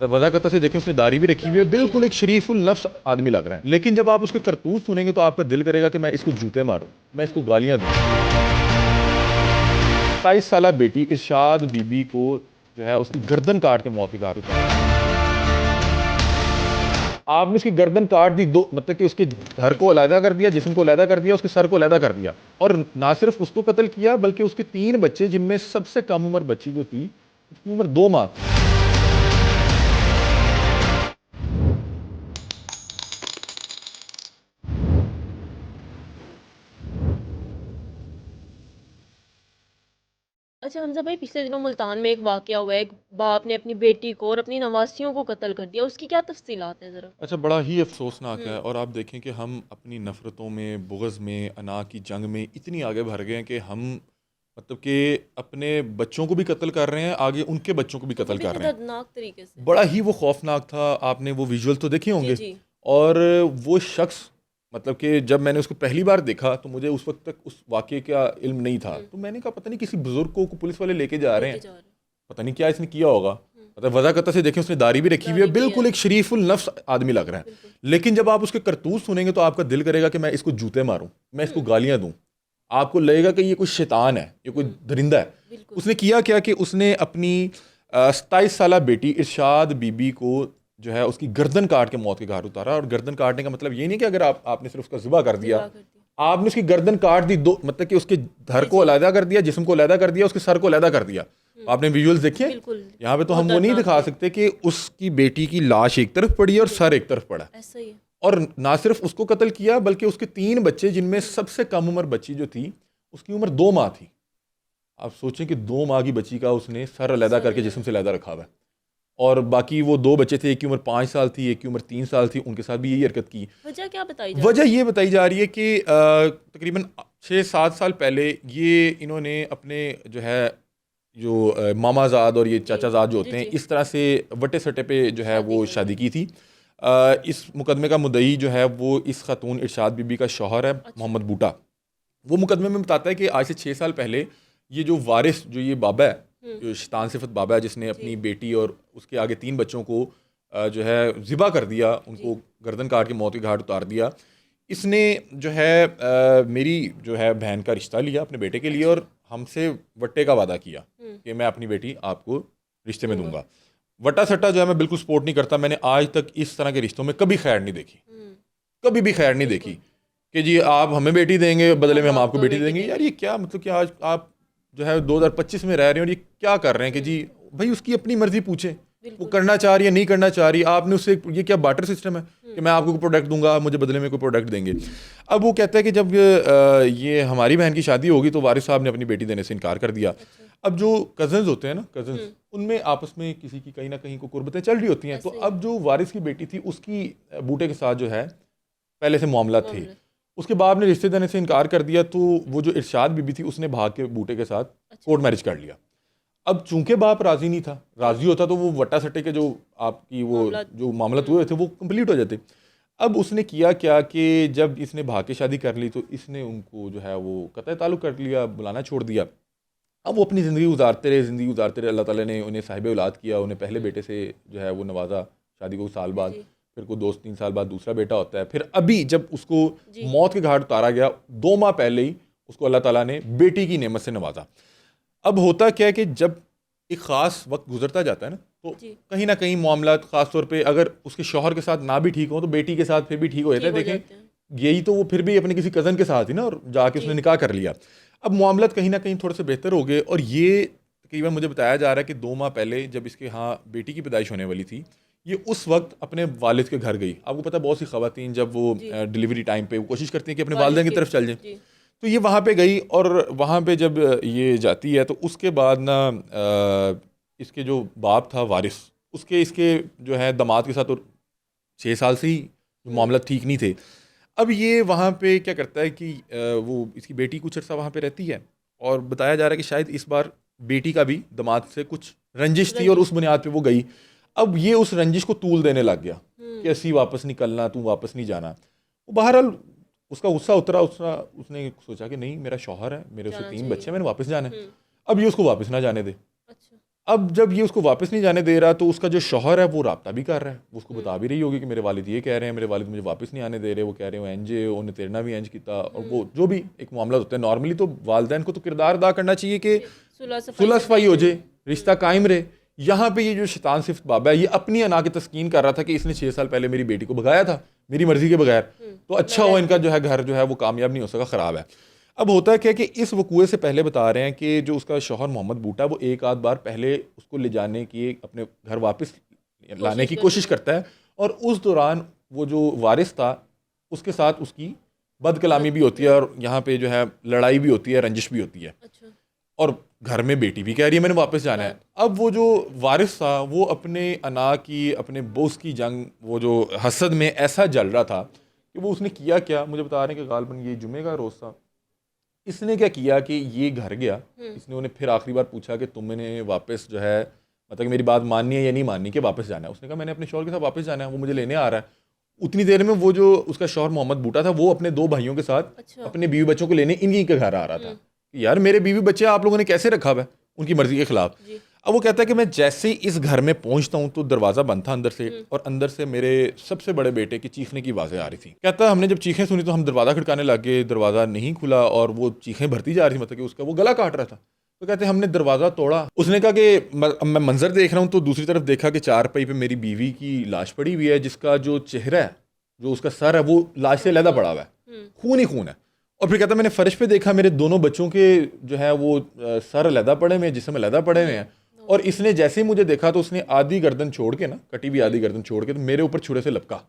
वज़ाकता से देखें, उसने दाढ़ी भी रखी हुई है, बिल्कुल एक शरीफुल नफ्स आदमी लग रहा है। लेकिन जब आप उसके करतूत सुनेंगे तो आपका दिल करेगा कि मैं इसको जूते मारूं, मैं इसको गालियां दूं। 27 साल बेटी इरशाद बीबी को जो है उसकी गर्दन काट के मौत के घाट उतारा। आपने उसकी गर्दन काट दी, दो मतलब कि उसके धड़ को अलहदा कर दिया, जिस्म को अलहदा कर दिया, उसके सर को अलहदा कर दिया। और ना सिर्फ उसको कत्ल किया बल्कि उसके 3 बच्चे, जिनमें सबसे कम उम्र बच्ची जो थी उसकी उम्र 2 माह थी। अच्छा हमजा भाई, पिछले दिनों मुल्तान में एक वाकया हुआ है। एक बाप ने अपनी बेटी को और अपनी नवासियों को कत्ल कर दिया। उसकी क्या तफसीलात हैं ज़रा? अच्छा, बड़ा ही अफसोसनाक है। हुँ। और आप देखें कि हम अपनी नफ़रतों में, बुग़्ज़ में, अना की जंग में इतनी आगे बढ़ गए हैं कि हम मतलब कि अपने बच्चों को भी कत्ल कर रहे हैं, आगे उनके बच्चों को भी वो कत्ल भी कर इतने रहे हैं। दर्दनाक तरीके से। बड़ा ही वो खौफ़नाक था। आपने वो विजुअल तो देखे जी, होंगे। जी। और वो शख्स मतलब कि जब मैंने उसको पहली बार देखा तो मुझे उस वक़्त तक उस वाक़ये का इल्म नहीं था। हुँ। तो मैंने कहा पता नहीं किसी बुज़ुर्ग को पुलिस वाले लेके जा रहे लेके हैं, जा रहे हैं। पता नहीं क्या इसने किया होगा। हुँ। मतलब वज़ाकता से देखें, उसने दाढ़ी भी रखी हुई है, दाढ़ी भी है। बिल्कुल एक शरीफुल नफ्स आदमी लग रहा है। बिल्कुल। लेकिन जब आप उसके करतूत सुनेंगे तो आपका दिल करेगा कि मैं इसको जूते मारूं, मैं इसको हुँ। गालियां दूं। आपको लगेगा कि ये कोई शैतान है, ये कोई हुँ। दरिंदा है। बिल्कुल। उसने किया क्या कि उसने अपनी 27 साल बेटी इरशाद बीबी को जो है उसकी गर्दन काट के मौत के घाट उतारा। और गर्दन काटने का मतलब ये नहीं कि अगर आपने सिर्फ उसका ज़िबा कर दिया। ज़िबा कर दिया। आपने उसकी गर्दन काट दी, दो मतलब कि उसके धड़ जी, को जी। अलहदा कर दिया, जिस्म को अलहदा कर दिया, उसके सर को अलहदा कर दिया। हुँ। आपने विजुअल्स देखे। बिल्कुल। यहाँ पे तो बहुत हम वो नहीं दर्दनाक दिखा थे। सकते कि उसकी बेटी की लाश एक तरफ पड़ी है और बिल्कुल। सर एक तरफ पड़ा है। ऐसा ही है। और ना सिर्फ उसको कत्ल किया बल्कि उसके 3 बच्चे, जिनमें सबसे कम उम्र बच्ची जो थी उसकी उम्र 2 माह थी। आप सोचें कि 2 माह की बच्ची का उसने सर अलहदा सर करके अलग। जिस्म से अलहदा रखा हुआ है। और बाकी वो 2 बच्चे थे, एक की उम्र 5 साल थी, एक की उम्र 3 साल थी, उनके साथ भी यही हरकत की। वजह क्या बताई जा वजह रही है? ये बताई जा रही है कि तकरीबन 6-7 साल पहले ये इन्होंने अपने जो है जो मामाजाद और ये जी। चाचाजाद जो जी, होते हैं, जी। इस तरह से वटे सटे पे जो है शादी वो कर शादी ली। की थी। इस मुकदमे का मुद्दई जो है वो इस खातून इरशाद बीबी का शौहर है, अच्छा। मोहम्मद बूटा। वो मुकदमे में बताता है कि आज से 6 साल पहले ये जो वारिस, जो ये बाबा है, हुँ। जो शैतान सिफत बाबा है, जिसने अपनी जी। बेटी और उसके आगे 3 बच्चों को जो है ज़िबा कर दिया, उनको जी। गर्दन काट के मौत के घाट उतार दिया। इसने जो है मेरी जो है बहन का रिश्ता लिया अपने बेटे के लिए अच्छा। और हमसे वट्टे का वादा किया हुँ। कि मैं अपनी बेटी आपको रिश्ते में दूँगा। दूंगा। वट्टा सट्टा जो है मैं बिल्कुल सपोर्ट नहीं करता। मैंने आज तक इस तरह के रिश्तों में कभी खैर नहीं देखी, हुँ। कभी भी खैर नहीं देखी बिल्कुल। कि जी आप हमें बेटी देंगे, बदले में हम हम आपको आपको बेटी बेटी देंगे। यार देंगे। ये क्या मतलब कि आज आप जो है 2025 में रह रहे हैं और ये क्या कर रहे हैं कि हुँ। जी भाई उसकी अपनी मर्जी पूछे, वो बिल्कुल। करना चाह रही है नहीं करना चाह रही। आपने उससे ये क्या बार्टर सिस्टम है हुँ। कि मैं आपको प्रोडक्ट दूंगा, मुझे बदले में कोई प्रोडक्ट देंगे। अब वो कहता है कि जब ये हमारी बहन की शादी होगी तो वारिस साहब ने अपनी बेटी देने से इनकार कर दिया। अच्छा। अब जो कजन्स होते हैं ना, कजन्स, हुँ। उनमें आपस में किसी की कहीं ना कहीं को कुर्बतें चल रही होती हैं। तो ऐसा ही है। अब जो वारिस की बेटी थी उसकी बूटे के साथ जो है पहले से मामला थे। मामला। उसके बाद ने रिश्ते देने से इनकार कर दिया तो वो जो इरशाद बीबी थी उसने भाग के बूटे के साथ अच्छा। कोर्ट मैरिज कर लिया। अब चूंकि बाप राजी नहीं था, जी। राजी होता तो वो वट्टा सट्टे के जो आपकी वो मामला। जो मामला हुँ। हुए थे वो कंप्लीट हो जाते। अब उसने किया क्या कि जब इसने भाग के शादी कर ली तो इसने उनको जो है वो कतई ताल्लुक कर लिया, बुलाना छोड़ दिया। अब वो अपनी ज़िंदगी गुजारते रहे, ज़िंदगी गुजारते रहे। अल्लाह ताला ने उन्हें साहिब औलाद किया, उन्हें पहले हुँ। बेटे से जो है वो नवाजा, शादी को साल बाद। जी। फिर को 2-3 साल बाद दूसरा बेटा होता है। फिर अभी जब उसको जी। मौत के घाट उतारा गया, 2 माह पहले ही उसको अल्लाह ताला ने बेटी की नेमत से नवाजा। अब होता क्या है कि जब एक ख़ास वक्त गुजरता जाता है ना, तो जी। कहीं ना कहीं मामला ख़ास तौर पे अगर उसके शौहर के साथ ना भी ठीक हो तो बेटी के साथ फिर भी ठीक हो जाता है। ठीक हो देखें, जाते हैं। यही तो वो फिर भी अपने किसी कज़न के साथ ही ना, और जाके उसने जी। निकाह कर लिया। अब मामला कहीं ना कहीं थोड़े से बेहतर हो गए और ये तकरीबन मुझे बताया जा रहा है कि 2 माह पहले जब इसके यहाँ बेटी की पैदाइश होने वाली थी, ये उस वक्त अपने वालिद के घर गई। आपको पता है बहुत सी ख़वातीन जब वो जी। डिलीवरी टाइम पे वो कोशिश करती हैं कि अपने वालिद वालिदैन की के। तरफ चल जाएं। जी। तो ये वहाँ पे गई और वहाँ पे जब ये जाती है तो उसके बाद ना इसके जो बाप था वारिस, उसके इसके जो है दामाद के साथ तो 6 साल से ही हुँ। मामला ठीक नहीं थे। अब ये वहाँ पे क्या करता है कि वो इसकी बेटी कुछ अर्सा वहाँ पे रहती है और बताया जा रहा है कि शायद इस बार बेटी का भी दामाद से कुछ रंजिश थी और रंजिश उस थी। बुनियाद पे वो गई। अब ये उस रंजिश को तूल देने लग गया कि हुँ। ऐसी वापस निकलना, तू वापस नहीं जाना। वो बहरहाल उसका गुस्सा उतरा, उसने सोचा कि नहीं, मेरा शौहर है, मेरे उससे जाना 3 बच्चे चाहिए। हैं, मैंने वापस जाना है। हुँ। अब ये उसको वापस ना जाने दे। अच्छा। अब जब ये उसको वापस नहीं जाने दे रहा तो उसका जो शौहर है वो राब्ता भी कर रहा है, वो उसको बता भी रही होगी कि मेरे वालिद ये कह रहे हैं, मेरे वालिद मुझे वापस नहीं आने दे रहे, वो कह रहे हो एंजे उन्हें तेरना भी एंज किया, और वो जो भी एक मामला होता है नॉर्मली तो वालदैन को तो किरदार अदा करना चाहिए कि सुलह सफाई हो जाए, रिश्ता कायम रहे। यहाँ पे ये जो शैतान सिफ्त बाबा है ये अपनी अना की तस्कीन कर रहा था कि इसने 6 साल पहले मेरी बेटी को भगाया था मेरी मर्जी के बगैर, तो अच्छा हो इनका जो है घर जो है वो कामयाब नहीं हो सका, ख़राब है। अब होता क्या कि इस वकूए से पहले बता रहे हैं कि जो उसका शौहर मोहम्मद बूटा वो एक आध बार पहले उसको ले जाने की अपने घर वापस लाने की कोशिश करता है, और उस दौरान वो जो वारिस था उसके साथ उसकी बदकलामी भी होती है, और यहाँ पे जो है लड़ाई भी होती है, रंजिश भी होती है, अच्छा। और घर में बेटी भी कह रही है मैंने वापस जाना है। अब वो जो वारिस था वो अपने अना की, अपने बोस की जंग, वो जो हसद में ऐसा जल रहा था कि वो उसने किया क्या, मुझे बता रहे हैं कि गालबन ये जुमे का रोज़ था, इसने क्या किया कि ये घर गया, इसने उन्हें फिर आखिरी बार पूछा कि तुमने वापस जो है मतलब कि मेरी बात माननी है या नहीं माननी कि वापस जाना है। उसने कहा मैंने अपने शौहर के साथ वापस जाना है, वो मुझे लेने आ रहा है। उतनी देर में वो जो उसका शौहर मोहम्मद बूटा था वो अपने 2 भाइयों के साथ अच्छा। अपने बीवी बच्चों को लेने इन्हीं के घर आ रहा था कि यार मेरे बीवी बच्चे आप लोगों ने कैसे रखा हुआ है उनकी मर्जी के खिलाफ। जी। अब वो कहता है कि मैं जैसे ही इस घर में पहुंचता हूं तो दरवाज़ा बंद था अंदर से, और अंदर से मेरे सबसे बड़े बेटे की चीखने की आवाज़ें आ रही थी। कहता है हमने जब चीखें सुनी तो हम दरवाज़ा खड़काने लग गए, दरवाज़ा नहीं खुला और वो चीखें भरती जा रही थी, मतलब कि उसका वो गला काट रहा था। तो कहते हैं हमने दरवाज़ा तोड़ा। उसने कहा कि मैं मंजर देख रहा हूँ तो दूसरी तरफ देखा कि चारपाई पे मेरी बीवी की लाश पड़ी हुई है, जिसका जो चेहरा है, जो उसका सर है, वो लाश से लहदा पड़ा हुआ है, खून ही खून है। और फिर कहता मैंने फर्श पे देखा मेरे दोनों बच्चों के जो है वो सर लहदा पड़े हुए हैं, जिसमें लहदा पड़े हुए हैं, और इसने जैसे ही मुझे देखा तो उसने आधी गर्दन छोड़ के ना, कटी हुई आधी गर्दन छोड़ के तो मेरे ऊपर छुरे से लपका।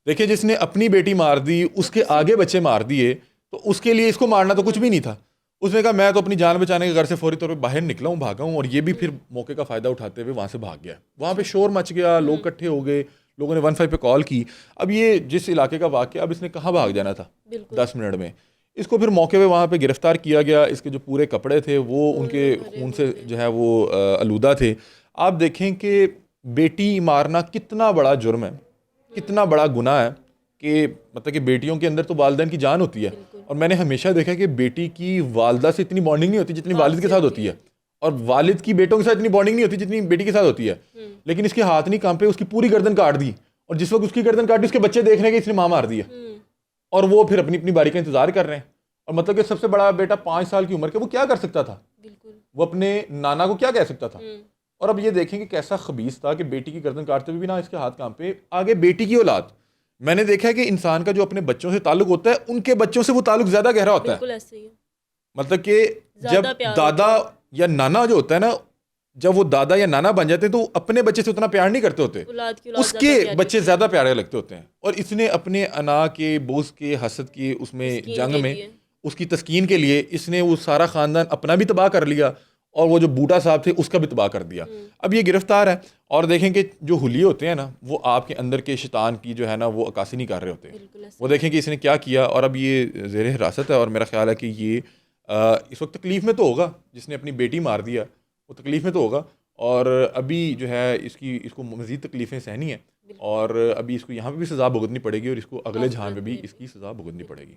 देखिए जिसने अपनी बेटी मार दी, उसके आगे बच्चे मार दिए, तो उसके लिए इसको मारना तो कुछ भी नहीं था। उसने कहा मैं तो अपनी जान बचाने के घर से फौरी तौर पे बाहर निकला हूँ, भागा हूँ, और ये भी फिर मौके का फ़ायदा उठाते हुए वहाँ से भाग गया। वहाँ पे शोर मच गया, लोग इकट्ठे हो गए, लोगों ने 15 पे कॉल की। अब ये जिस इलाके का वाक़या, अब इसने कहाँ भाग जाना था 10 मिनट में। इसको फिर मौके पे वहाँ पे गिरफ्तार किया गया। इसके जो पूरे कपड़े थे वो उनके खून से जो है वो आलूदा थे। आप देखें कि बेटी मारना कितना बड़ा जुर्म है, कितना बड़ा गुनाह है, कि मतलब कि बेटियों के अंदर तो वालिदैन की जान होती है, और मैंने हमेशा देखा कि बेटी की वालदा से इतनी बॉन्डिंग नहीं होती जितनी वालिद के साथ होती है, और वालिद की बेटों के साथ इतनी बॉन्डिंग नहीं होती जितनी बेटी के साथ होती है। लेकिन इसके हाथ नहीं कांपे, उसकी पूरी गर्दन काट दी, और जिस वक्त उसकी गर्दन काटी उसके बच्चे देख रहे हैं कि इसने मां मार दी है, और वो फिर अपनी अपनी बारी का इंतजार कर रहे हैं। और मतलब कि सबसे बड़ा बेटा 5 साल की उम्र के, वो क्या कर सकता था, वो अपने नाना को क्या कह सकता था। और अब ये देखेंगे कैसा खबीस था कि बेटी की गर्दन काटते हुए भी ना इसके हाथ कांपे। आगे बेटी की औलाद, मैंने देखा है कि इंसान का जो अपने बच्चों से ताल्लुक होता है उनके बच्चों से वो ताल्लुक ज्यादा गहरा होता है। बिल्कुल ऐसे ही है। मतलब कि जब ज्यादा प्यार दादा होता या नाना जो होता है ना, जब वो दादा या नाना बन जाते हैं तो वो अपने बच्चे से उतना प्यार नहीं करते होते, है। औलाद की औलाद उसके ज्यादा प्यारी बच्चे होती है। ज्यादा प्यारे लगते होते हैं। और इसने अपने अना के, बोझ के, हसद के उसमें तस्कीन जंग के में लिए। उसकी तस्कीन के लिए इसने वो सारा खानदान अपना भी तबाह कर लिया, और वो जो बूटा साहब थे उसका भी तबाह कर दिया। अब ये गिरफ्तार है, और देखें कि जो हुलिये होते हैं ना वो आपके अंदर के शैतान की जो है ना वो अक्कासी नहीं कर रहे होते। बिल्कुल ऐसे वो देखें कि इसने क्या किया, और अब ये ज़ेर हिरासत है, और मेरा ख्याल है कि ये इस वक्त तकलीफ़ में तो होगा, जिसने अपनी बेटी मार दिया वो तकलीफ़ में तो होगा, और अभी जो है इसको मज़ीद तकलीफ़ें सहनी है, और अभी इसको यहाँ पे भी सज़ा भुगतनी पड़ेगी, और इसको अगले जहान पे भी आखिरत में भी। इसकी सज़ा भुगतनी पड़ेगी।